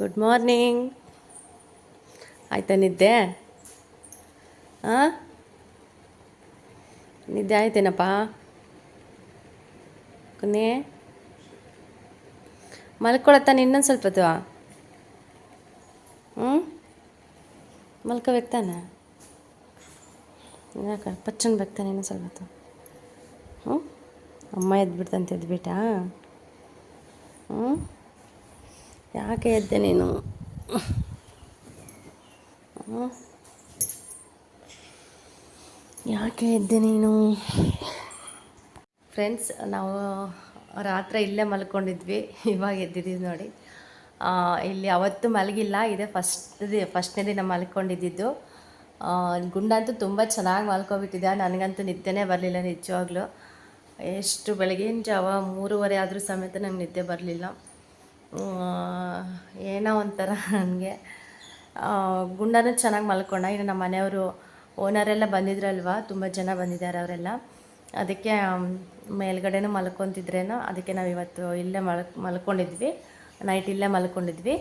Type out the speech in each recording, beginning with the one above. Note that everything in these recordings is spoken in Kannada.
Good morning. ಆಯ್ತಾ ನಿದ್ದೆ? ಹಾಂ, ನಿದ್ದೆ ಆಯ್ತೇನಪ್ಪ? ಕೊನೆ ಮಲ್ಕೊಳತ್ತಾನೆ ಇನ್ನೊಂದು ಸ್ವಲ್ಪ ಹೊತ್ತು. ಹ್ಞೂ, ಮಲ್ಕೋಬೇಕ್ತಾನೆ. ಯಾಕೆ ಪಚ್ಚನ್ ಬೇಕ್ತಾನೆ ಇನ್ನೊಂದು ಸ್ವಲ್ಪ ಹೊತ್ತು? ಹ್ಞೂ, ಅಮ್ಮ ಎದ್ಬಿಡ್ತಂತ ಎದ್ಬಿಟ್ಟಾ? ಹ್ಞೂ, ಯಾಕೆ ಎದ್ದೆ ನೀನು? ಹ್ಞೂ, ಯಾಕೆ ಎದ್ದೆ ನೀನು? ಫ್ರೆಂಡ್ಸ್, ನಾವು ರಾತ್ರಿ ಇಲ್ಲೇ ಮಲ್ಕೊಂಡಿದ್ವಿ, ಇವಾಗ ಎದ್ದಿದ್ದೀವಿ ನೋಡಿ. ಇಲ್ಲಿ ಅವತ್ತು ಮಲಗಿಲ್ಲ, ಇದೇ ಫಸ್ಟ್ನೇ ದಿನ ಮಲ್ಕೊಂಡಿದ್ದು. ಗುಂಡ ಅಂತೂ ತುಂಬ ಚೆನ್ನಾಗಿ ಮಲ್ಕೊಬಿಟ್ಟಿದ್ದೆ. ನನಗಂತೂ ನಿದ್ದೆನೇ ಬರಲಿಲ್ಲ ನಿಜವಾಗ್ಲೂ. ಎಷ್ಟು ಬೆಳಗಿನ ಜಾವ 3:30 ಆದರೂ ಸಮೇತ ನಂಗೆ ನಿದ್ದೆ ಬರಲಿಲ್ಲ. ಏನೋ ಒಂಥರ ನನಗೆ. ಗುಂಡನೂ ಚೆನ್ನಾಗಿ ಮಲ್ಕೊಂಡ. ಇನ್ನು ನಮ್ಮ ಮನೆಯವರು ಓನರೆಲ್ಲ ಬಂದಿದ್ರಲ್ವ, ತುಂಬ ಜನ ಬಂದಿದ್ದಾರೆ ಅವರೆಲ್ಲ. ಅದಕ್ಕೆ ಮೇಲ್ಗಡೆನೂ ಮಲ್ಕೊತಿದ್ರೇನೋ, ಅದಕ್ಕೆ ನಾವು ಇವತ್ತು ಇಲ್ಲೇ ಮಲ್ಕೊಂಡಿದ್ವಿ. ನೈಟ್ ಇಲ್ಲೇ ಮಲ್ಕೊಂಡಿದ್ವಿ.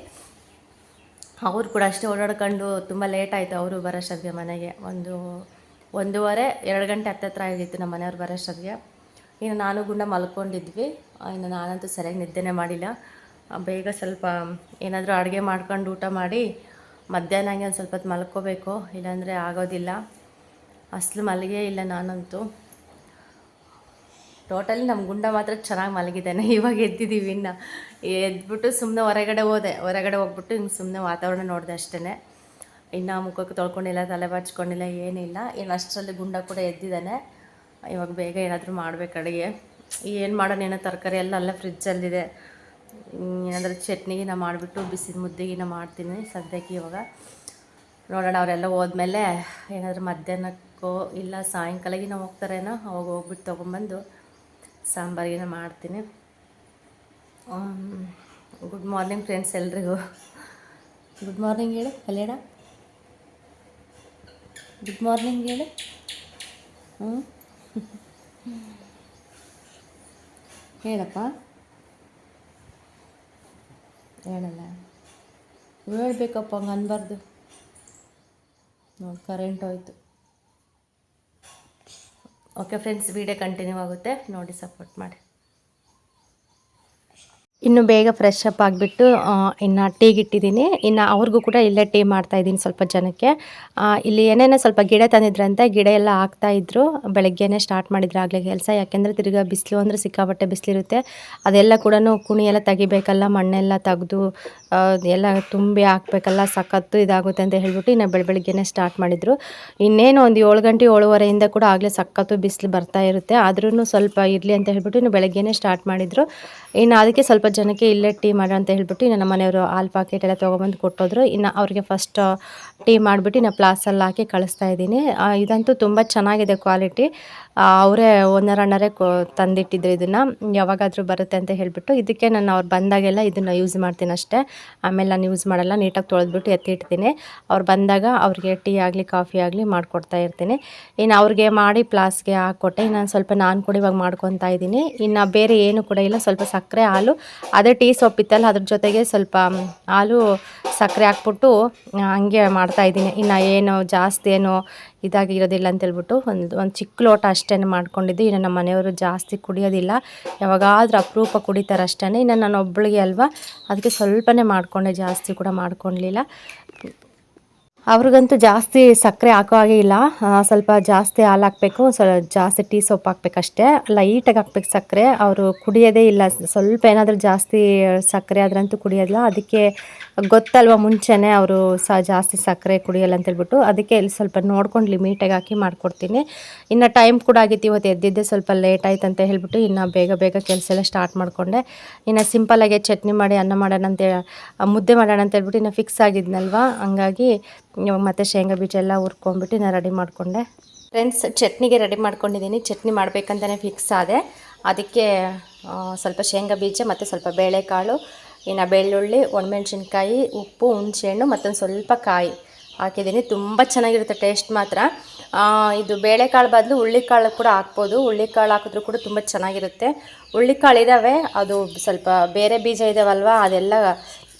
ಅವ್ರು ಕೂಡ ಅಷ್ಟೇ ಓಡಾಡ್ಕೊಂಡು ತುಂಬ ಲೇಟ್ ಆಯಿತು ಅವರು ಬರೋಷ್ಟೊತ್ತಿಗೆ ಮನೆಗೆ. 1:30-2 ಗಂಟೆ ಹತ್ತತ್ರ ಆಗಿತ್ತು ನಮ್ಮ ಮನೆಯವ್ರು ಬರೋಷ್ಟೊತ್ತಿಗೆ. ಇನ್ನು ನಾನು ಗುಂಡ ಮಲ್ಕೊಂಡಿದ್ವಿ. ಇನ್ನು ನಾನಂತೂ ಸರಿಯಾಗಿ ನಿದ್ದೆನೇ ಮಾಡಿಲ್ಲ. ಬೇಗ ಸ್ವಲ್ಪ ಏನಾದರೂ ಅಡುಗೆ ಮಾಡ್ಕೊಂಡು ಊಟ ಮಾಡಿ ಮಧ್ಯಾಹ್ನ ಹಂಗೆ ಒಂದು ಸ್ವಲ್ಪ ಹೊತ್ತು ಮಲ್ಕೋಬೇಕು, ಇಲ್ಲಾಂದರೆ ಆಗೋದಿಲ್ಲ. ಅಸಲು ಮಲಗೇ ಇಲ್ಲ ನಾನಂತೂ. ಟೋಟಲಿ ನಮ್ಮ ಗುಂಡ ಮಾತ್ರ ಚೆನ್ನಾಗಿ ಮಲಗಿದ್ದಾನೆ. ಇವಾಗ ಎದ್ದಿದ್ದೀವಿ. ಇನ್ನು ಎದ್ಬಿಟ್ಟು ಸುಮ್ಮನೆ ಹೊರಗಡೆ ಹೋಗ್ಬಿಟ್ಟು ಹಿಂಗೆ ಸುಮ್ಮನೆ ವಾತಾವರಣ ನೋಡಿದೆ ಅಷ್ಟೇ. ಇನ್ನು ಮುಖಕ್ಕೆ ತೊಳ್ಕೊಂಡಿಲ್ಲ, ತಲೆ ಬಾಚ್ಕೊಂಡಿಲ್ಲ, ಏನಿಲ್ಲ. ಇನ್ನು ಅಷ್ಟರಲ್ಲಿ ಗುಂಡ ಕೂಡ ಎದ್ದಿದ್ದಾನೆ. ಇವಾಗ ಬೇಗ ಏನಾದರೂ ಮಾಡಬೇಕು ಅಡುಗೆ. ಏನು ಮಾಡೋಣ, ಏನೋ ತರಕಾರಿ ಎಲ್ಲ ಅಲ್ಲೇ ಫ್ರಿಜ್ಜಲ್ಲಿದೆ. ಏನಾದರೂ ಚಟ್ನಿಗಿನ ಮಾಡಿಬಿಟ್ಟು ಬಿಸಿದ ಮುದ್ದೆಗಿನ ಮಾಡ್ತೀನಿ ಸದ್ಯಕ್ಕೆ. ಇವಾಗ ನೋಡೋಣ, ಅವರೆಲ್ಲ ಹೋದ್ಮೇಲೆ ಏನಾದರೂ ಮಧ್ಯಾಹ್ನಕ್ಕೋ ಇಲ್ಲ ಸಾಯಂಕಾಲಗಿನ ಹೋಗ್ತಾರೇನೋ, ಅವಾಗ ಹೋಗ್ಬಿಟ್ಟು ತೊಗೊಂಬಂದು ಸಾಂಬಾರಿನ ಮಾಡ್ತೀನಿ. ಗುಡ್ ಮಾರ್ನಿಂಗ್ ಫ್ರೆಂಡ್ಸ್ ಎಲ್ರಿಗೂ. ಗುಡ್ ಮಾರ್ನಿಂಗ್ ಹೇಳು ಕಲ್ಯಾಣ. ಗುಡ್ ಮಾರ್ನಿಂಗ್ ಹೇಳು. ಹೇಳಪ್ಪ. ಹೇಳಲ್ಲ, ಹೇಳ್ಬೇಕಪ್ಪ, ಹಂಗೆ ಅನ್ಬಾರ್ದು. ನೋಡಿ, ಕರೆಂಟ್ ಹೋಯ್ತು. ಓಕೆ ಫ್ರೆಂಡ್ಸ್, ವಿಡಿಯೋ ಕಂಟಿನ್ಯೂ ಆಗುತ್ತೆ, ನೋಡಿ ಸಪೋರ್ಟ್ ಮಾಡಿ. ಇನ್ನು ಬೇಗ ಫ್ರೆಶ್ ಅಪ್ ಆಗಿಬಿಟ್ಟು ಇನ್ನು ಟೀಗೆ ಇಟ್ಟಿದ್ದೀನಿ. ಇನ್ನು ಅವ್ರಿಗೂ ಕೂಡ ಇಲ್ಲೇ ಟೀ ಮಾಡ್ತಾಯಿದ್ದೀನಿ ಸ್ವಲ್ಪ ಜನಕ್ಕೆ. ಇಲ್ಲಿ ಏನೇನೋ ಸ್ವಲ್ಪ ಗಿಡ ತಂದಿದ್ರಂತೆ, ಗಿಡ ಎಲ್ಲ ಹಾಕ್ತಾಯಿದ್ರು. ಬೆಳಗ್ಗೆನೇ ಸ್ಟಾರ್ಟ್ ಮಾಡಿದ್ರು ಆಗಲೇ ಕೆಲಸ. ಯಾಕೆಂದರೆ ತಿರ್ಗಿ ಬಿಸಿಲು ಅಂದರೆ ಸಿಕ್ಕಾಪಟ್ಟೆ ಬಿಸಿಲಿರುತ್ತೆ. ಅದೆಲ್ಲ ಕೂಡ ಕುಣಿ ಎಲ್ಲ ತೆಗಿಬೇಕಲ್ಲ, ಮಣ್ಣೆಲ್ಲ ತೆಗೆದು ಎಲ್ಲ ತುಂಬಿ ಹಾಕ್ಬೇಕಲ್ಲ, ಸಖತ್ತು ಇದಾಗುತ್ತೆ ಅಂತ ಹೇಳ್ಬಿಟ್ಟು ಇನ್ನು ಬೆಳಗ್ಗೆನೇ ಸ್ಟಾರ್ಟ್ ಮಾಡಿದರು. ಇನ್ನೇನು ಒಂದು 7 ಗಂಟೆ 7:30 ಕೂಡ ಆಗಲೇ ಸಖತ್ತು ಬಿಸಿಲು ಬರ್ತಾ ಇರುತ್ತೆ. ಆದ್ರೂ ಸ್ವಲ್ಪ ಇರಲಿ ಅಂತ ಹೇಳ್ಬಿಟ್ಟು ಇನ್ನು ಬೆಳಗ್ಗೆನೇ ಸ್ಟಾರ್ಟ್ ಮಾಡಿದರು. ಇನ್ನು ಅದಕ್ಕೆ ಸ್ವಲ್ಪ ಜನಕ್ಕೆ ಇಲ್ಲೇ ಟೀ ಮಾಡೋಣ ಅಂತ ಹೇಳ್ಬಿಟ್ಟು ಇನ್ನು ನಮ್ಮ ಮನೆಯವರು ಹಾಲು ಪ್ಯಾಕೆಟ್ ಎಲ್ಲ ತೊಗೊಬಂದು ಕೊಟ್ಟೋದ್ರು. ಇನ್ನು ಅವ್ರಿಗೆ ಫಸ್ಟ್ ಟೀ ಮಾಡಿಬಿಟ್ಟು ಇನ್ನು ಪ್ಲಾಸಲ್ಲಿ ಹಾಕಿ ಕಳಿಸ್ತಾ ಇದ್ದೀನಿ. ಇದಂತೂ ತುಂಬ ಚೆನ್ನಾಗಿದೆ ಕ್ವಾಲಿಟಿ. ಅವರೇ ಓನರಣ್ಣರೇ ತಂದಿಟ್ಟಿದ್ರು ಇದನ್ನು. ಯಾವಾಗಾದರೂ ಬರುತ್ತೆ ಅಂತ ಹೇಳಿಬಿಟ್ಟು ಇದಕ್ಕೆ ನಾನು ಅವ್ರು ಬಂದಾಗೆಲ್ಲ ಇದನ್ನು ಯೂಸ್ ಮಾಡ್ತೀನಿ ಅಷ್ಟೇ. ಆಮೇಲೆ ನಾನು ಯೂಸ್ ಮಾಡಲ್ಲ, ನೀಟಾಗಿ ತೊಳೆದ್ಬಿಟ್ಟು ಎತ್ತಿಡ್ತೀನಿ. ಅವ್ರು ಬಂದಾಗ ಅವ್ರಿಗೆ ಟೀ ಆಗಲಿ ಕಾಫಿ ಆಗಲಿ ಮಾಡಿಕೊಡ್ತಾ ಇರ್ತೀನಿ. ಇನ್ನು ಅವ್ರಿಗೆ ಮಾಡಿ ಪ್ಲಾಸ್ಗೆ ಹಾಕ್ಕೊಟ್ಟೆ. ಇನ್ನು ಸ್ವಲ್ಪ ನಾನು ಕೂಡ ಇವಾಗ ಮಾಡ್ಕೊತಾ ಇದ್ದೀನಿ. ಇನ್ನು ಬೇರೆ ಏನು ಕೂಡ ಇಲ್ಲ, ಸ್ವಲ್ಪ ಸಕ್ಕರೆ ಹಾಲು, ಅದೇ ಟೀ ಸೊಪ್ಪಿತ್ತಲ್ಲ ಅದ್ರ ಜೊತೆಗೆ ಸ್ವಲ್ಪ ಹಾಲು ಸಕ್ಕರೆ ಹಾಕ್ಬಿಟ್ಟು ಹಂಗೆ ಮಾಡ್ತಾಯಿದ್ದೀನಿ. ಇನ್ನು ಏನು ಜಾಸ್ತಿ ಏನು ಇದಾಗಿರೋದಿಲ್ಲ ಅಂತೇಳ್ಬಿಟ್ಟು ಒಂದು ಚಿಕ್ಕ ಲೋಟ ಅಷ್ಟೇ ಮಾಡ್ಕೊಂಡಿದ್ದೆ. ಇನ್ನು ನಮ್ಮ ಮನೆಯವರು ಜಾಸ್ತಿ ಕುಡಿಯೋದಿಲ್ಲ, ಯಾವಾಗಾದ್ರೂ ಅಪರೂಪ ಕುಡಿತಾರೆ ಅಷ್ಟೇ. ಇನ್ನು ನಾನು ಒಬ್ಬಳಿಗೆ ಅಲ್ವಾ, ಅದಕ್ಕೆ ಸ್ವಲ್ಪನೇ ಮಾಡಿಕೊಂಡೆ, ಜಾಸ್ತಿ ಕೂಡ ಮಾಡ್ಕೊಳ್ಲಿಲ್ಲ. ಅವ್ರಿಗಂತೂ ಜಾಸ್ತಿ ಸಕ್ಕರೆ ಹಾಕೋ ಹಾಗೆ ಇಲ್ಲ, ಸ್ವಲ್ಪ ಜಾಸ್ತಿ ಹಾಲು ಹಾಕಬೇಕು, ಜಾಸ್ತಿ ಟೀ ಸೊಪ್ಪು ಹಾಕ್ಬೇಕಷ್ಟೇ, ಲೈಟಾಗಿ ಹಾಕ್ಬೇಕು ಸಕ್ಕರೆ. ಅವರು ಕುಡಿಯೋದೇ ಇಲ್ಲ, ಸ್ವಲ್ಪ ಏನಾದರೂ ಜಾಸ್ತಿ ಸಕ್ಕರೆ ಆದ್ರಂತೂ ಕುಡಿಯೋದಿಲ್ಲ. ಅದಕ್ಕೆ ಗೊತ್ತಲ್ವ ಮುಂಚೆನೇ ಅವರು ಜಾಸ್ತಿ ಸಕ್ಕರೆ ಕುಡಿಯೋಲ್ಲ ಅಂತೇಳ್ಬಿಟ್ಟು, ಅದಕ್ಕೆ ಇಲ್ಲಿ ಸ್ವಲ್ಪ ನೋಡ್ಕೊಂಡು ಲಿಮಿಟಾಗಿ ಹಾಕಿ ಮಾಡಿಕೊಡ್ತೀನಿ. ಇನ್ನು ಟೈಮ್ ಕೂಡ ಆಗಿತ್ತು, ಇವತ್ತು ಎದ್ದಿದ್ದೆ ಸ್ವಲ್ಪ ಲೇಟ್ ಆಯ್ತು ಅಂತ ಹೇಳ್ಬಿಟ್ಟು ಇನ್ನು ಬೇಗ ಕೆಲಸ ಎಲ್ಲ ಸ್ಟಾರ್ಟ್ ಮಾಡಿಕೊಂಡೆ. ಇನ್ನು ಸಿಂಪಲ್ಲಾಗಿ ಚಟ್ನಿ ಮಾಡಿ ಅನ್ನ ಮಾಡೋಣ ಅಂತೇಳಿ, ಮುದ್ದೆ ಮಾಡೋಣ ಅಂತೇಳ್ಬಿಟ್ಟು ಇನ್ನು ಫಿಕ್ಸ್ ಆಗಿದ್ನಲ್ವ, ಹಂಗಾಗಿ ಮತ್ತು ಶೇಂಗಾ ಬೀಜ ಎಲ್ಲ ಹುರ್ಕೊಂಡ್ಬಿಟ್ಟು ನಾನು ರೆಡಿ ಮಾಡಿಕೊಂಡೆ. ಫ್ರೆಂಡ್ಸ್, ಚಟ್ನಿಗೆ ರೆಡಿ ಮಾಡ್ಕೊಂಡಿದ್ದೀನಿ. ಚಟ್ನಿ ಮಾಡಬೇಕಂತಲೇ ಫಿಕ್ಸ್ ಆದೆ. ಅದಕ್ಕೆ ಸ್ವಲ್ಪ ಶೇಂಗಾ ಬೀಜ ಮತ್ತು ಸ್ವಲ್ಪ ಬೇಳೆಕಾಳು, ಇನ್ನು ಬೆಳ್ಳುಳ್ಳಿ, ಒಣಮೆಣ್ಸಿನ್ಕಾಯಿ, ಉಪ್ಪು, ಹುಣಸೆಹಣ್ಣು ಮತ್ತೊಂದು ಸ್ವಲ್ಪ ಕಾಯಿ ಹಾಕಿದ್ದೀನಿ. ತುಂಬ ಚೆನ್ನಾಗಿರುತ್ತೆ ಟೇಸ್ಟ್ ಮಾತ್ರ. ಇದು ಬೇಳೆಕಾಳು ಬದಲು ಹುಳ್ಳಿಕಾಳು ಕೂಡ ಹಾಕ್ಬೋದು. ಹುಳ್ಳಿಕಾಳು ಹಾಕಿದ್ರೂ ಕೂಡ ತುಂಬ ಚೆನ್ನಾಗಿರುತ್ತೆ. ಹುಳ್ಳಿಕಾಳು ಇದ್ದಾವೆ, ಅದು ಸ್ವಲ್ಪ ಬೇರೆ ಬೀಜ ಇದ್ದಾವಲ್ವ, ಅದೆಲ್ಲ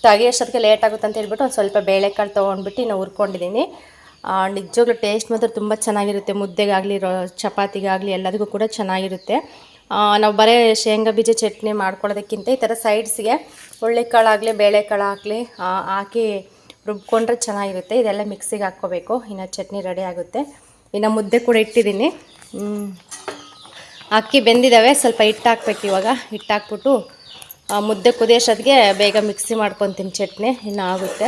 ತೆಗಿಯೋಷ್ಟೊತ್ತಿಗೆ ಲೇಟ್ ಆಗುತ್ತೆ ಅಂತ ಹೇಳ್ಬಿಟ್ಟು ಒಂದು ಸ್ವಲ್ಪ ಬೇಳೆಕಾಳು ತೊಗೊಂಡ್ಬಿಟ್ಟು ಇನ್ನು ಹುರ್ಕೊಂಡಿದ್ದೀನಿ. ನಿಜವಾಗ್ಲೂ ಟೇಸ್ಟ್ ಮಾತ್ರ ತುಂಬ ಚೆನ್ನಾಗಿರುತ್ತೆ. ಮುದ್ದೆಗಾಗಲಿ ಚಪಾತಿಗಾಗಲಿ ಎಲ್ಲದಕ್ಕೂ ಕೂಡ ಚೆನ್ನಾಗಿರುತ್ತೆ. ನಾವು ಬರೀ ಶೇಂಗಾ ಬೀಜ ಚಟ್ನಿ ಮಾಡ್ಕೊಳ್ಳೋದಕ್ಕಿಂತ ಈ ಥರ ಸೈಡ್ಸ್ಗೆ ಹುಳ್ಳಿಕಾಳಾಗಲಿ ಬೇಳೆಕಾಳಾಗಲಿ ಹಾಕಿ ರುಬ್ಕೊಂಡ್ರೆ ಚೆನ್ನಾಗಿರುತ್ತೆ. ಇದೆಲ್ಲ ಮಿಕ್ಸಿಗೆ ಹಾಕ್ಕೋಬೇಕು. ಇನ್ನು ಚಟ್ನಿ ರೆಡಿ ಆಗುತ್ತೆ. ಇನ್ನು ಮುದ್ದೆ ಕೂಡ ಇಟ್ಟಿದ್ದೀನಿ. ಅಕ್ಕಿ ಬೆಂದಿದ್ದಾವೆ, ಸ್ವಲ್ಪ ಹಿಟ್ಟು ಹಾಕ್ಬೇಕು. ಇವಾಗ ಹಿಟ್ಟು ಹಾಕ್ಬಿಟ್ಟು ಮುದ್ದೆ ಕುದಿಯೋಷ್ಟೊತ್ತಿಗೆ ಬೇಗ ಮಿಕ್ಸಿ ಮಾಡ್ಕೊತೀನಿ ಚಟ್ನಿ. ಇನ್ನು ಆಗುತ್ತೆ.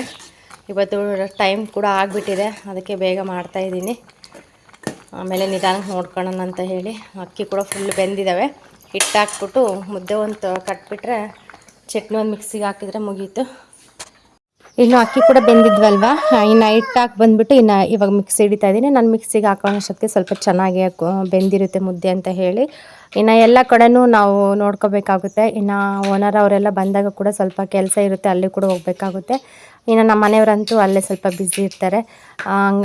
ಇವತ್ತು ಟೈಮ್ ಕೂಡ ಆಗಿಬಿಟ್ಟಿದೆ, ಅದಕ್ಕೆ ಬೇಗ ಮಾಡ್ತಾಯಿದ್ದೀನಿ. ಆಮೇಲೆ ನಿಧಾನಕ್ಕೆ ನೋಡ್ಕೊಳ್ಳೋಣ ಅಂತ ಹೇಳಿ. ಅಕ್ಕಿ ಕೂಡ ಫುಲ್ ಬೆಂದಿದ್ದಾವೆ. ಹಿಟ್ಟು ಹಾಕ್ಬಿಟ್ಟು ಮುದ್ದೆ ಒಂದು ಕಟ್ಬಿಟ್ರೆ ಚಟ್ನಿ ಒಂದು ಮಿಕ್ಸಿಗೆ ಹಾಕಿದ್ರೆ ಮುಗೀತು. ಇನ್ನು ಅಕ್ಕಿ ಕೂಡ ಬೆಂದಿದ್ವಲ್ವ, ಇನ್ನು ಹಿಟ್ಟು ಹಾಕಿ ಬಂದುಬಿಟ್ಟು ಇನ್ನು ಇವಾಗ ಮಿಕ್ಸಿ ಹಿಡಿತಾ ಇದ್ದೀನಿ. ನಾನು ಮಿಕ್ಸಿಗೆ ಹಾಕೋಷ್ಟೊತ್ತಿಗೆ ಸ್ವಲ್ಪ ಚೆನ್ನಾಗಿ ಬೆಂದಿರುತ್ತೆ ಮುದ್ದೆ ಅಂತ ಹೇಳಿ. ಇನ್ನು ಎಲ್ಲ ಕಡೆನೂ ನಾವು ನೋಡ್ಕೋಬೇಕಾಗುತ್ತೆ. ಇನ್ನು ಓನರ್ ಅವರೆಲ್ಲ ಬಂದಾಗ ಕೂಡ ಸ್ವಲ್ಪ ಕೆಲಸ ಇರುತ್ತೆ, ಅಲ್ಲಿ ಕೂಡ ಹೋಗಬೇಕಾಗುತ್ತೆ. ಇನ್ನು ನಮ್ಮ ಮನೆಯವರಂತೂ ಅಲ್ಲೇ ಸ್ವಲ್ಪ ಬ್ಯುಸಿ ಇರ್ತಾರೆ.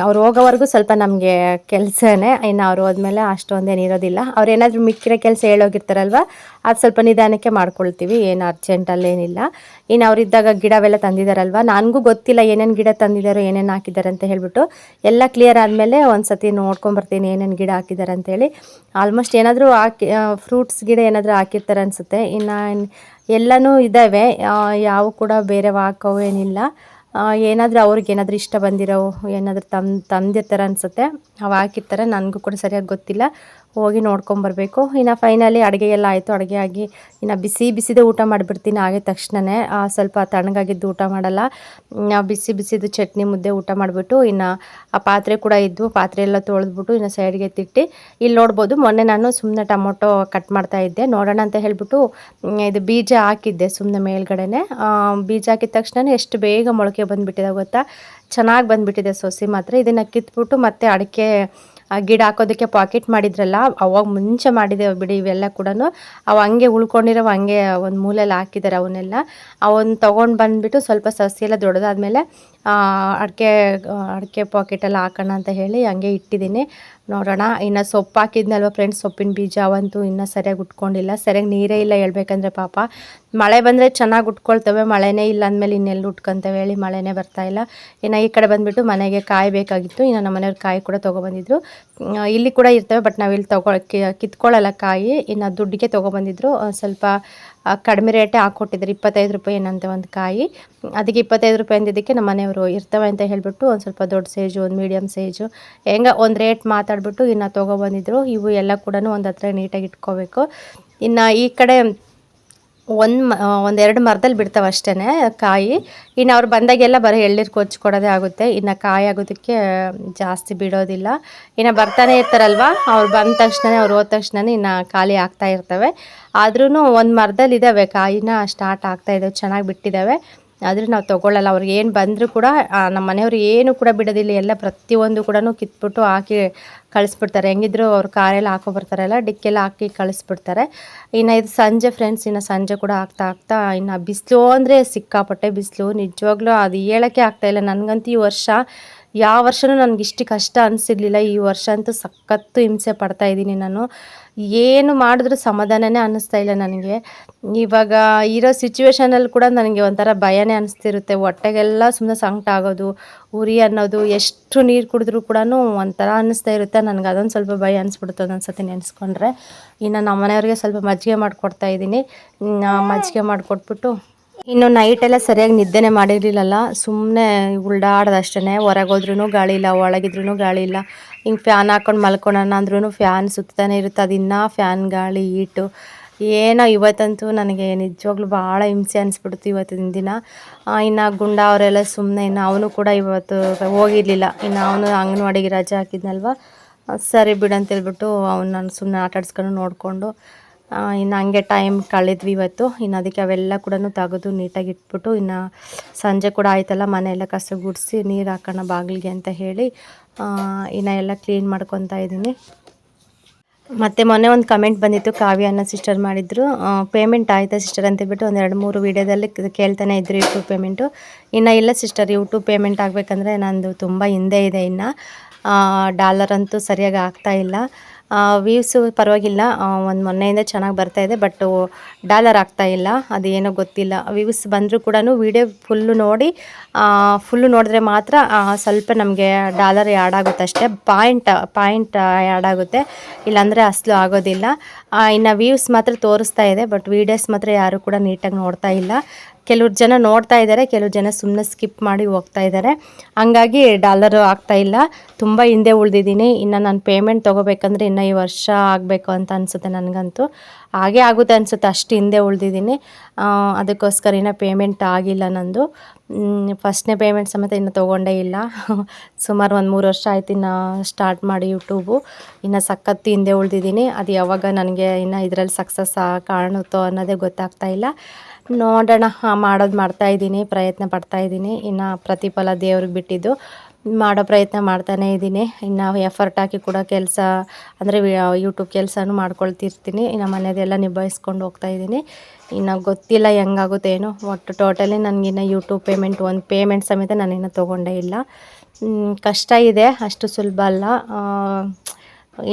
ಅವ್ರು ಹೋಗೋವರೆಗೂ ಸ್ವಲ್ಪ ನಮಗೆ ಕೆಲಸನೇ. ಇನ್ನು ಅವ್ರು ಹೋದ್ಮೇಲೆ ಅಷ್ಟೊಂದೇನು ಇರೋದಿಲ್ಲ. ಅವ್ರು ಏನಾದರೂ ಮಿಕ್ಕಿರೋ ಕೆಲಸ ಹೇಳೋಗಿರ್ತಾರಲ್ವ, ಅದು ಸ್ವಲ್ಪ ನಿಧಾನಕ್ಕೆ ಮಾಡ್ಕೊಳ್ತೀವಿ, ಏನು ಅರ್ಜೆಂಟಲ್ಲೇನಿಲ್ಲ. ಇನ್ನು ಅವರಿದ್ದಾಗ ಗಿಡವೆಲ್ಲ ತಂದಿದ್ದಾರಲ್ವ, ನನಗೂ ಗೊತ್ತಿಲ್ಲ ಏನೇನು ಗಿಡ ತಂದಿದ್ದಾರೋ ಏನೇನು ಹಾಕಿದ್ದಾರೆ ಅಂತ ಹೇಳ್ಬಿಟ್ಟು. ಎಲ್ಲ ಕ್ಲಿಯರ್ ಆದಮೇಲೆ ಒಂದು ಸತಿ ನೋಡ್ಕೊಂಬರ್ತೀನಿ ಏನೇನು ಗಿಡ ಹಾಕಿದ್ದಾರೆ ಅಂತೇಳಿ. ಆಲ್ಮೋಸ್ಟ್ ಏನಾದರೂ ಹಾಕಿ ಫ್ರೂಟ್ಸ್ ಗಿಡ ಏನಾದರೂ ಹಾಕಿರ್ತಾರೆ ಅನಿಸುತ್ತೆ. ಇನ್ನು ಎಲ್ಲನೂ ಇದ್ದಾವೆ, ಯಾವ ಕೂಡ ಬೇರೆ ಹಾಕೋವು ಏನಿಲ್ಲ. ಏನಾದರೂ ಅವ್ರಿಗೇನಾದರೂ ಇಷ್ಟ ಬಂದಿರೋ ಏನಾದರೂ ತಂದಿರ್ತಾರೆ ಅನಿಸುತ್ತೆ, ಅವು ಹಾಕಿರ್ತಾರೆ. ನನಗೂ ಕೂಡ ಸರಿಯಾಗಿ ಗೊತ್ತಿಲ್ಲ, ಹೋಗಿ ನೋಡ್ಕೊಂಬರ್ಬೇಕು. ಇನ್ನು ಫೈನಲಿ ಅಡುಗೆ ಎಲ್ಲ ಆಯಿತು. ಅಡುಗೆ ಆಗಿ ಇನ್ನು ಬಿಸಿದೇ ಊಟ ಮಾಡಿಬಿಡ್ತೀನಿ ಆಗಿದ ತಕ್ಷಣವೇ. ಸ್ವಲ್ಪ ತಣ್ಣಗಾಗಿದ್ದು ಊಟ ಮಾಡಲ್ಲ. ಬಿಸಿದು ಚಟ್ನಿ ಮುದ್ದೆ ಊಟ ಮಾಡಿಬಿಟ್ಟು ಇನ್ನು ಆ ಪಾತ್ರೆ ಕೂಡ ಇದ್ವು, ಪಾತ್ರೆ ಎಲ್ಲ ತೊಳೆದ್ಬಿಟ್ಟು ಇನ್ನು ಸೈಡ್ಗೆ ಎತ್ತಿಟ್ಟು ಇಲ್ಲಿ ನೋಡ್ಬೋದು. ಮೊನ್ನೆ ನಾನು ಸುಮ್ಮನೆ ಟೊಮೊಟೊ ಕಟ್ ಮಾಡ್ತಾ ಇದ್ದೆ, ನೋಡೋಣ ಅಂತ ಹೇಳ್ಬಿಟ್ಟು ಇದು ಬೀಜ ಹಾಕಿದ್ದೆ ಸುಮ್ಮನೆ ಮೇಲ್ಗಡೆನೆ. ಬೀಜ ಹಾಕಿದ ತಕ್ಷಣ ಎಷ್ಟು ಬೇಗ ಮೊಳಕೆ ಬಂದುಬಿಟ್ಟಿದೆ ಗೊತ್ತಾ, ಚೆನ್ನಾಗಿ ಬಂದುಬಿಟ್ಟಿದೆ ಸೊಸಿ ಮಾತ್ರ. ಇದನ್ನು ಕಿತ್ಬಿಟ್ಟು ಮತ್ತೆ ಅಡಿಕೆ ಗಿಡ ಹಾಕೋದಕ್ಕೆ ಪಾಕೆಟ್ ಮಾಡಿದ್ರಲ್ಲ, ಅವಾಗ ಮುಂಚೆ ಮಾಡಿದ್ದೇವೆ ಬಿಡಿ ಇವೆಲ್ಲ ಕೂಡ. ಅವು ಹಂಗೆ ಉಳ್ಕೊಂಡಿರೋ ಹಂಗೆ ಒಂದು ಮೂಲೆಯಲ್ಲಿ ಹಾಕಿದ್ದಾರೆ. ಅವನ್ನೆಲ್ಲ ತೊಗೊಂಡು ಬಂದುಬಿಟ್ಟು ಸ್ವಲ್ಪ ಸಸಿ ಎಲ್ಲ ದೊಡ್ಡದಾದ್ಮೇಲೆ ಅಡಿಕೆ ಪಾಕೆಟೆಲ್ಲ ಹಾಕೋಣ ಅಂತ ಹೇಳಿ ಹಂಗೆ ಇಟ್ಟಿದ್ದೀನಿ. ನೋಡೋಣ. ಇನ್ನು ಸೊಪ್ಪು ಹಾಕಿದ್ನಲ್ವ ಫ್ರೆಂಡ್ಸ್, ಸೊಪ್ಪಿನ ಬೀಜ ಅವಂತೂ ಇನ್ನೂ ಸರಿಯಾಗಿ ಉಟ್ಕೊಂಡಿಲ್ಲ. ಸರಿಯಾಗಿ ನೀರೇ ಇಲ್ಲ ಹೇಳ್ಬೇಕಂದ್ರೆ. ಪಾಪ ಮಳೆ ಬಂದರೆ ಚೆನ್ನಾಗಿ ಉಟ್ಕೊಳ್ತವೆ, ಮಳೆನೇ ಇಲ್ಲ ಅಂದಮೇಲೆ ಇನ್ನೆಲ್ಲಿ ಉಟ್ಕೊತವೆ ಹೇಳಿ, ಮಳೆನೇ ಬರ್ತಾಯಿಲ್ಲ. ಇನ್ನು ಈ ಕಡೆ ಬಂದುಬಿಟ್ಟು ಮನೆಗೆ ಕಾಯಿ ಬೇಕಾಗಿತ್ತು. ಇನ್ನು ನಮ್ಮ ಮನೆಯವ್ರು ಕಾಯಿ ಕೂಡ ತೊಗೊಬಂದಿದ್ರು. ಇಲ್ಲಿ ಕೂಡ ಇರ್ತವೆ, ಬಟ್ ನಾವು ಇಲ್ಲಿ ಕಿತ್ಕೊಳ್ಳಲ್ಲ ಕಾಯಿ. ಇನ್ನು ದುಡ್ಡಿಗೆ ತೊಗೊಬಂದಿದ್ರು. ಸ್ವಲ್ಪ ಕಡಿಮೆ ರೇಟೇ ಹಾಕ್ಕೊಟ್ಟಿದ್ರು, 25 ರೂಪಾಯಿ ಏನಂತೆ ಒಂದು ಕಾಯಿ. ಅದಕ್ಕೆ 25 ರೂಪಾಯಿ ಅಂದಿದ್ದಕ್ಕೆ ನಮ್ಮ ಮನೆಯವರು ಇರ್ತವೆ ಅಂತ ಹೇಳಿಬಿಟ್ಟು ಒಂದು ಸ್ವಲ್ಪ ದೊಡ್ಡ ಸೈಜು, ಒಂದು ಮೀಡಿಯಮ್ ಸೈಜು ಹೆಂಗೆ ಒಂದು ರೇಟ್ ಮಾತಾಡಿಬಿಟ್ಟು ಇನ್ನು ತೊಗೊಬಂದಿದ್ರು. ಇವು ಎಲ್ಲ ಕೂಡ ಒಂದು ಹತ್ರ ನೀಟಾಗಿ ಇಟ್ಕೋಬೇಕು. ಇನ್ನು ಈ ಕಡೆ ಒಂದೆರಡು ಮರದಲ್ಲಿ ಬಿಡ್ತಾವೆ ಅಷ್ಟೇ ಕಾಯಿ. ಇನ್ನು ಅವ್ರು ಬಂದಾಗೆಲ್ಲ ಬರೀ ಎಳ್ನೀರು ಕೊಚ್ಕೊಡೋದೇ ಆಗುತ್ತೆ. ಇನ್ನು ಕಾಯಿ ಆಗೋದಕ್ಕೆ ಜಾಸ್ತಿ ಬಿಡೋದಿಲ್ಲ. ಇನ್ನು ಬರ್ತಾನೆ ಇರ್ತಾರಲ್ವ, ಅವ್ರು ಬಂದ ತಕ್ಷಣ ಅವ್ರು ಹೋದ ತಕ್ಷಣ ಇನ್ನು ಖಾಲಿ ಆಗ್ತಾ ಇರ್ತವೆ. ಆದ್ರೂ ಒಂದು ಮರದಲ್ಲಿ ಇದ್ದಾವೆ ಕಾಯಿನ ಸ್ಟಾರ್ಟ್ ಆಗ್ತಾಯಿದ್ದಾವೆ, ಚೆನ್ನಾಗಿ ಬಿಟ್ಟಿದ್ದಾವೆ. ಆದರೂ ನಾವು ತೊಗೊಳ್ಳಲ್ಲ. ಅವ್ರಿಗೆ ಏನು ಬಂದರೂ ಕೂಡ ನಮ್ಮ ಮನೆಯವರು ಏನು ಕೂಡ ಬಿಡೋದಿಲ್ಲ. ಎಲ್ಲ ಪ್ರತಿಯೊಂದು ಕೂಡ ಕಿತ್ಬಿಟ್ಟು ಹಾಕಿ ಕಳಿಸ್ಬಿಡ್ತಾರೆ. ಹೆಂಗಿದ್ರು ಅವ್ರು ಕಾರೆಲ್ಲ ಹಾಕೊಬರ್ತಾರಲ್ಲ, ಡಿಕ್ಕೆಲ್ಲ ಹಾಕಿ ಕಳಿಸ್ಬಿಡ್ತಾರೆ. ಇನ್ನು ಇದು ಸಂಜೆ ಫ್ರೆಂಡ್ಸ್, ಇನ್ನು ಸಂಜೆ ಕೂಡ ಆಗ್ತಾ ಇನ್ನು ಬಿಸಿಲು ಅಂದರೆ ಸಿಕ್ಕಾಪಟ್ಟೆ ಬಿಸಿಲು. ನಿಜವಾಗ್ಲೂ ಅದು ಹೇಳೋಕ್ಕೆ ಆಗ್ತಾಯಿಲ್ಲ. ನನಗಂತೂ ಈ ವರ್ಷ ಯಾವ ವರ್ಷವೂ ನನಗಿಷ್ಟು ಕಷ್ಟ ಅನಿಸಿರ್ಲಿಲ್ಲ. ಈ ವರ್ಷ ಅಂತೂ ಸಖತ್ತು ಹಿಂಸೆ ಪಡ್ತಾಯಿದ್ದೀನಿ ನಾನು. ಏನು ಮಾಡಿದ್ರೂ ಸಮಾಧಾನನೇ ಅನ್ನಿಸ್ತಾ ಇಲ್ಲ ನನಗೆ. ಇವಾಗ ಇರೋ ಸಿಚುವೇಶನಲ್ಲಿ ಕೂಡ ನನಗೆ ಒಂಥರ ಭಯನೇ ಅನ್ನಿಸ್ತಿರುತ್ತೆ. ಹೊಟ್ಟೆಗೆಲ್ಲ ಸುಮ್ಮನೆ ಸಂಕಟ ಆಗೋದು, ಉರಿ ಅನ್ನೋದು, ಎಷ್ಟು ನೀರು ಕುಡಿದ್ರೂ ಕೂಡ ಒಂಥರ ಅನ್ನಿಸ್ತಾ ಇರುತ್ತೆ. ನನಗೆ ಅದೊಂದು ಸ್ವಲ್ಪ ಭಯ ಅನಿಸ್ಬಿಡುತ್ತೆ ಒಂದೊಂದು ಸತಿ ನೆನೆಸ್ಕೊಂಡ್ರೆ. ಇನ್ನು ನಮ್ಮ ಮನೆಯವ್ರಿಗೆ ಸ್ವಲ್ಪ ಮಜ್ಜಿಗೆ ಮಾಡಿಕೊಡ್ತಾ ಇದ್ದೀನಿ. ಮಜ್ಜಿಗೆ ಮಾಡಿಕೊಟ್ಬಿಟ್ಟು ಇನ್ನು ನೈಟೆಲ್ಲ ಸರಿಯಾಗಿ ನಿದ್ದೆನೇ ಮಾಡಿರಲಿಲ್ಲಲ್ಲ, ಸುಮ್ಮನೆ ಉಲ್ಡಾಡ್ದು ಅಷ್ಟೇ. ಹೊರಗೋದ್ರೂ ಗಾಳಿ ಇಲ್ಲ, ಒಳಗಿದ್ರೂ ಗಾಳಿ ಇಲ್ಲ. ಹಿಂಗೆ ಫ್ಯಾನ್ ಹಾಕ್ಕೊಂಡು ಮಲ್ಕೊಳ್ಳೋಣ ಅಂದ್ರೂ ಫ್ಯಾನ್ ಸುತ್ತಾನೆ ಇರುತ್ತೆ. ಅದಿನ್ನೂ ಫ್ಯಾನ್ ಗಾಳಿ ಹೀಟು ಏನೋ. ಇವತ್ತಂತೂ ನನಗೆ ನಿಜವಾಗ್ಲೂ ಭಾಳ ಹಿಂಸೆ ಅನಿಸ್ಬಿಡ್ತು ಇವತ್ತಿನ ದಿನ. ಇನ್ನು ಗುಂಡ ಅವರೆಲ್ಲ ಸುಮ್ಮನೆ, ಇನ್ನು ಅವನು ಕೂಡ ಇವತ್ತು ಹೋಗಿರಲಿಲ್ಲ. ಇನ್ನು ಅವನು ಅಂಗನವಾಡಿಗೆ ರಜೆ ಹಾಕಿದ್ನಲ್ವ, ಸರಿ ಬಿಡು ಅಂತೇಳ್ಬಿಟ್ಟು ಅವ್ನು ನಾನು ಸುಮ್ಮನೆ ಆಟ ಆಡಿಸ್ಕೊಂಡು ನೋಡಿಕೊಂಡು ಇನ್ನು ಹಂಗೆ ಟೈಮ್ ಕಳೆದ್ವಿ ಇವತ್ತು. ಇನ್ನು ಅದಕ್ಕೆ ಅವೆಲ್ಲ ಕೂಡ ತೆಗೆದು ನೀಟಾಗಿ ಇಟ್ಬಿಟ್ಟು ಇನ್ನು ಸಂಜೆ ಕೂಡ ಆಯ್ತಲ್ಲ, ಮನೆಯೆಲ್ಲ ಕಸ ಗುಡಿಸಿ ನೀರು ಹಾಕೋಣ ಬಾಗಿಲಿಗೆ ಅಂತ ಹೇಳಿ ಇನ್ನು ಎಲ್ಲ ಕ್ಲೀನ್ ಮಾಡ್ಕೊತಾ ಇದ್ದೀನಿ. ಮತ್ತು ಮೊನ್ನೆ ಒಂದು ಕಮೆಂಟ್ ಬಂದಿತ್ತು, ಕಾವ್ಯ ಅನ್ನೋ ಸಿಸ್ಟರ್ ಮಾಡಿದ್ರು, ಪೇಮೆಂಟ್ ಆಯಿತಾ ಸಿಸ್ಟರ್ ಅಂತೇಳ್ಬಿಟ್ಟು ಒಂದು 2-3 ವೀಡಿಯೋದಲ್ಲಿ ಕೇಳ್ತಾನೆ ಇದ್ರು ಯೂಟ್ಯೂಬ್ ಪೇಮೆಂಟು. ಇನ್ನು ಇಲ್ಲ ಸಿಸ್ಟರ್, ಯೂಟ್ಯೂಬ್ ಪೇಮೆಂಟ್ ಆಗಬೇಕಂದ್ರೆ ನಂದು ತುಂಬ ಹಿಂದೆ ಇದೆ. ಇನ್ನು ಡಾಲರ್ ಅಂತೂ ಸರಿಯಾಗಿ ಆಗ್ತಾಯಿಲ್ಲ. ವ್ಯೂಸು ಪರವಾಗಿಲ್ಲ, ಒಂದು ಮೊನ್ನೆಯಿಂದ ಚೆನ್ನಾಗಿ ಬರ್ತಾಯಿದೆ. ಬಟ್ ಡಾಲರ್ ಆಗ್ತಾಯಿಲ್ಲ, ಅದೇನೋ ಗೊತ್ತಿಲ್ಲ. ವ್ಯೂಸ್ ಬಂದರೂ ಕೂಡ ವೀಡಿಯೋ ಫುಲ್ಲು ನೋಡಿದ್ರೆ ಮಾತ್ರ ಸ್ವಲ್ಪ ನಮಗೆ ಡಾಲರ್ ಆ್ಯಡ್ ಆಗುತ್ತೆ ಅಷ್ಟೇ, ಪಾಯಿಂಟ್ ಆ್ಯಡ್ ಆಗುತ್ತೆ, ಇಲ್ಲಾಂದರೆ ಅಸಲು ಆಗೋದಿಲ್ಲ. ಇನ್ನು ವ್ಯೂಸ್ ಮಾತ್ರ ತೋರಿಸ್ತಾ ಇದೆ, ಬಟ್ ವೀಡಿಯೋಸ್ ಮಾತ್ರ ಯಾರು ಕೂಡ ನೀಟಾಗಿ ನೋಡ್ತಾ ಇಲ್ಲ. ಕೆಲವ್ರು ಜನ ನೋಡ್ತಾ ಇದ್ದಾರೆ, ಕೆಲವ್ರು ಜನ ಸುಮ್ಮನೆ ಸ್ಕಿಪ್ ಮಾಡಿ ಹೋಗ್ತಾ ಇದ್ದಾರೆ. ಹಂಗಾಗಿ ಡಾಲರು ಆಗ್ತಾಯಿಲ್ಲ. ತುಂಬ ಹಿಂದೆ ಉಳಿದಿದ್ದೀನಿ. ಇನ್ನು ನಾನು ಪೇಮೆಂಟ್ ತೊಗೋಬೇಕಂದ್ರೆ ಇನ್ನು ಈ ವರ್ಷ ಆಗಬೇಕು ಅಂತ ಅನಿಸುತ್ತೆ ನನಗಂತೂ. ಹಾಗೇ ಆಗುತ್ತೆ ಅನಿಸುತ್ತೆ, ಅಷ್ಟು ಹಿಂದೆ ಉಳಿದಿದ್ದೀನಿ. ಅದಕ್ಕೋಸ್ಕರ ಇನ್ನೂ ಪೇಮೆಂಟ್ ಆಗಿಲ್ಲ ನಂದು. ಫಸ್ಟ್ನೇ ಪೇಮೆಂಟ್ ಸಮೇತ ಇನ್ನೂ ತೊಗೊಂಡೇ ಇಲ್ಲ. ಸುಮಾರು ಒಂದು 3 ವರ್ಷ ಆಯ್ತು ಇನ್ನು ಸ್ಟಾರ್ಟ್ ಮಾಡಿ ಯೂಟ್ಯೂಬು. ಇನ್ನು ಸಖತ್ತು ಹಿಂದೆ ಉಳಿದಿದ್ದೀನಿ. ಅದು ಯಾವಾಗ ನನಗೆ ಇನ್ನು ಇದರಲ್ಲಿ ಸಕ್ಸಸ್ ಕಾಣುತ್ತೋ ಅನ್ನೋದೇ ಗೊತ್ತಾಗ್ತಾ ಇಲ್ಲ. ನೋಡೋಣ, ಮಾಡೋದು ಮಾಡ್ತಾಯಿದ್ದೀನಿ, ಪ್ರಯತ್ನ ಪಡ್ತಾಯಿದ್ದೀನಿ. ಇನ್ನು ಪ್ರತಿಫಲ ದೇವ್ರಿಗೆ ಬಿಟ್ಟಿದ್ದು, ಮಾಡೋ ಪ್ರಯತ್ನ ಮಾಡ್ತಾನೇ ಇದ್ದೀನಿ. ಇನ್ನು ಎಫರ್ಟ್ ಹಾಕಿ ಕೂಡ ಕೆಲಸ ಅಂದರೆ ಯೂಟ್ಯೂಬ್ ಕೆಲಸನೂ ಮಾಡ್ಕೊಳ್ತಿರ್ತೀನಿ. ಇನ್ನು ಮನೆಯದೆಲ್ಲ ನಿಭಾಯಿಸ್ಕೊಂಡು ಹೋಗ್ತಾಯಿದ್ದೀನಿ. ಇನ್ನು ಗೊತ್ತಿಲ್ಲ ಹೆಂಗಾಗುತ್ತೆ ಏನೋ. ಒಟ್ಟು ಟೋಟಲಿ ನನಗಿನ್ನು ಯೂಟ್ಯೂಬ್ ಒಂದು ಪೇಮೆಂಟ್ ಸಮೇತ ನಾನಿನ್ನು ತೊಗೊಂಡೇ ಇಲ್ಲ. ಕಷ್ಟ ಇದೆ, ಅಷ್ಟು ಸುಲಭ ಅಲ್ಲ.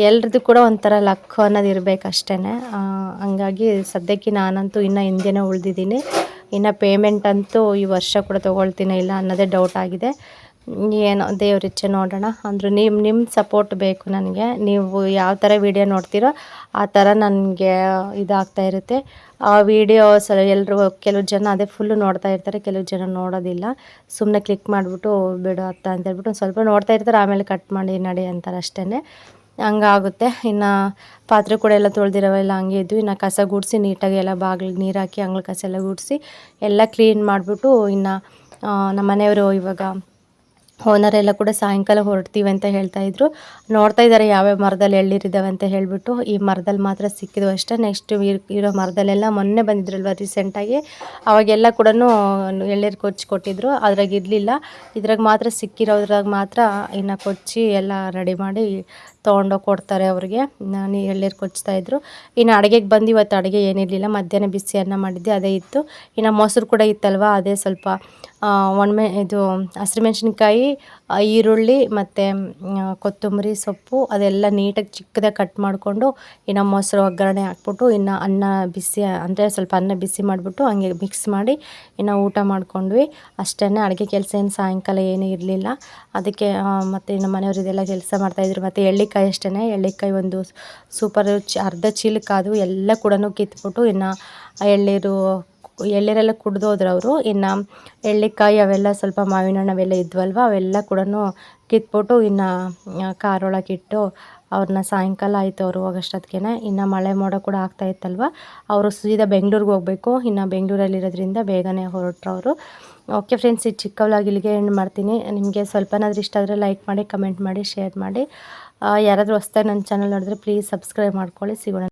ಎಲ್ರದ್ದು ಕೂಡ ಒಂಥರ ಲಕ್ ಅನ್ನೋದು ಇರಬೇಕಷ್ಟೇ. ಹಂಗಾಗಿ ಸದ್ಯಕ್ಕೆ ನಾನಂತೂ ಇನ್ನೂ ಹಿಂದೆನೇ ಉಳಿದಿದ್ದೀನಿ. ಇನ್ನು ಪೇಮೆಂಟ್ ಅಂತೂ ಈ ವರ್ಷ ಕೂಡ ತೊಗೊಳ್ತೀನೋ ಇಲ್ಲ ಅನ್ನೋದೇ ಡೌಟ್ ಆಗಿದೆ. ಏನೋ ದೇವ್ರಿಚ್ಛೆ, ನೋಡೋಣ. ಅಂದರೂ ನಿಮ್ಮ ಸಪೋರ್ಟ್ ಬೇಕು ನನಗೆ. ನೀವು ಯಾವ ಥರ ವೀಡಿಯೋ ನೋಡ್ತೀರೋ ಆ ಥರ ನನಗೆ ಇದಾಗ್ತಾ ಇರುತ್ತೆ. ಆ ವೀಡಿಯೋಸ್ ಎಲ್ಲರೂ ಕೆಲವು ಜನ ಅದೇ ಫುಲ್ಲು ನೋಡ್ತಾ ಇರ್ತಾರೆ, ಕೆಲವು ಜನ ನೋಡೋದಿಲ್ಲ. ಸುಮ್ಮನೆ ಕ್ಲಿಕ್ ಮಾಡಿಬಿಟ್ಟು ಬಿಡು ಅತ್ತ ಅಂತ ಹೇಳ್ಬಿಟ್ಟು ಒಂದು ಸ್ವಲ್ಪ ನೋಡ್ತಾ ಇರ್ತಾರೆ, ಆಮೇಲೆ ಕಟ್ ಮಾಡಿ ನಡಿ ಅಂತಾರೆ ಅಷ್ಟೇ. ಹಂಗಾಗುತ್ತೆ. ಇನ್ನು ಪಾತ್ರೆ ಕೂಡ ಎಲ್ಲ ತೊಳೆದಿರೋವೆಲ್ಲ ಹಂಗೆ ಇದ್ವು. ಇನ್ನು ಕಸ ಗುಡಿಸಿ ನೀಟಾಗಿ ಎಲ್ಲ ಬಾಗಿಲಿಗೆ ನೀರು ಹಾಕಿ ಅಂಗಳ ಕಸ ಎಲ್ಲ ಗುಡಿಸಿ ಎಲ್ಲ ಕ್ಲೀನ್ ಮಾಡಿಬಿಟ್ಟು, ಇನ್ನು ನಮ್ಮ ಮನೆಯವರು ಇವಾಗ ಓನರೆಲ್ಲ ಕೂಡ ಸಾಯಂಕಾಲ ಹೊರಡ್ತೀವಿ ಅಂತ ಹೇಳ್ತಾಯಿದ್ರು. ನೋಡ್ತಾ ಇದ್ದಾರೆ ಯಾವ್ಯಾವ ಮರದಲ್ಲಿ ಎಳ್ನೀರಿದ್ದಾವೆ ಅಂತ ಹೇಳಿಬಿಟ್ಟು. ಈ ಮರದಲ್ಲಿ ಮಾತ್ರ ಸಿಕ್ಕಿದ್ವು ಅಷ್ಟೇ. ನೆಕ್ಸ್ಟ್ ಇರೋ ಮರದಲ್ಲೆಲ್ಲ ಮೊನ್ನೆ ಬಂದಿದ್ರಲ್ವ ರೀಸೆಂಟಾಗಿ, ಅವಾಗೆಲ್ಲ ಕೂಡ ಎಳ್ನೀರು ಕೊಟ್ಟಿದ್ರು. ಅದ್ರಾಗ ಇರಲಿಲ್ಲ, ಇದ್ರಾಗ ಮಾತ್ರ ಸಿಕ್ಕಿರೋದ್ರಾಗ ಮಾತ್ರ ಇನ್ನು ಕೊಚ್ಚಿ ಎಲ್ಲ ರೆಡಿ ಮಾಡಿ ತೊಗೊಂಡೋಗಿ ಕೊಡ್ತಾರೆ ಅವ್ರಿಗೆ. ನಾನು ಎಳ್ನೀರು ಕೊಚ್ತಾಯಿದ್ರು. ಇನ್ನು ಅಡುಗೆಗೆ ಬಂದು ಇವತ್ತು ಅಡುಗೆ ಏನಿರಲಿಲ್ಲ, ಮಧ್ಯಾಹ್ನ ಬಿಸಿ ಅನ್ನ ಮಾಡಿದ್ದೆ ಅದೇ ಇತ್ತು. ಇನ್ನು ಮೊಸರು ಕೂಡ ಇತ್ತಲ್ವ, ಅದೇ ಸ್ವಲ್ಪ ಇದು ಹಸಿಮೆಣ್ಸಿನ್ಕಾಯಿ, ಈರುಳ್ಳಿ ಮತ್ತು ಕೊತ್ತಂಬರಿ ಸೊಪ್ಪು ಅದೆಲ್ಲ ನೀಟಾಗಿ ಚಿಕ್ಕದಾಗಿ ಕಟ್ ಮಾಡಿಕೊಂಡು, ಇನ್ನು ಮೊಸರು ಒಗ್ಗರಣೆ ಹಾಕ್ಬಿಟ್ಟು, ಇನ್ನು ಅನ್ನ ಬಿಸಿ ಅಂದರೆ ಸ್ವಲ್ಪ ಅನ್ನ ಬಿಸಿ ಮಾಡಿಬಿಟ್ಟು ಹಂಗೆ ಮಿಕ್ಸ್ ಮಾಡಿ ಇನ್ನು ಊಟ ಮಾಡ್ಕೊಂಡ್ವಿ ಅಷ್ಟೇ. ಅಡುಗೆ ಕೆಲಸ ಏನು ಸಾಯಂಕಾಲ ಏನೂ ಇರಲಿಲ್ಲ. ಅದಕ್ಕೆ ಮತ್ತು ನಮ್ಮ ಮನೆಯವರು ಇದೆಲ್ಲ ಕೆಲಸ ಮಾಡ್ತಾಯಿದ್ರು. ಮತ್ತು ಎಳ್ಳಿಕಾಯಿ ಅಷ್ಟೇ, ಎಳ್ಳಿಕಾಯಿ ಒಂದು ಸೂಪರ್ ಅರ್ಧ ಚೀಲಕ್ಕೆ ಅದು ಎಲ್ಲ ಕೂಡ ಕಿತ್ಬಿಟ್ಟು, ಇನ್ನು ಎಳ್ನೀರೆಲ್ಲ ಕುಡ್ದೋದ್ರು ಅವರು. ಇನ್ನು ಎಳ್ಳಿಕಾಯಿ ಅವೆಲ್ಲ ಸ್ವಲ್ಪ ಮಾವಿನ ಹಣ್ಣು ಅವೆಲ್ಲ ಇದ್ವಲ್ವ, ಅವೆಲ್ಲ ಕೂಡ ಕಿತ್ಬಿಟ್ಟು ಇನ್ನು ಕಾರೊಳಗೆ ಇಟ್ಟು ಅವ್ರನ್ನ ಸಾಯಂಕಾಲ ಆಯಿತು ಅವರು ಹೋಗೋಷ್ಟೊತ್ತಿಗೆ. ಇನ್ನು ಮಳೆ ಮೋಡ ಕೂಡ ಆಗ್ತಾಯಿತ್ತಲ್ವ, ಅವರು ಸೀದಾ ಬೆಂಗಳೂರಿಗೆ ಹೋಗಬೇಕು. ಇನ್ನು ಬೆಂಗಳೂರಲ್ಲಿರೋದ್ರಿಂದ ಬೇಗನೆ ಹೊರಟ್ರು ಅವರು. ಓಕೆ ಫ್ರೆಂಡ್ಸ್, ಈ ಚಿಕ್ಕ ವ್ಲಾಗ್ ಇಲ್ಲಿಗೆ ಎಂಡ್ ಮಾಡ್ತೀನಿ. ನಿಮಗೆ ಸ್ವಲ್ಪನಾದ್ರೂ ಇಷ್ಟ ಆದರೆ ಲೈಕ್ ಮಾಡಿ, ಕಮೆಂಟ್ ಮಾಡಿ, ಶೇರ್ ಮಾಡಿ. ಯಾರಾದರೂ ಹೊಸ್ದಾಗಿ ನನ್ನ ಚಾನಲ್ ನೋಡಿದ್ರೆ ಪ್ಲೀಸ್ ಸಬ್ಸ್ಕ್ರೈಬ್ ಮಾಡ್ಕೊಳ್ಳಿ. ಸಿಗೋಣ.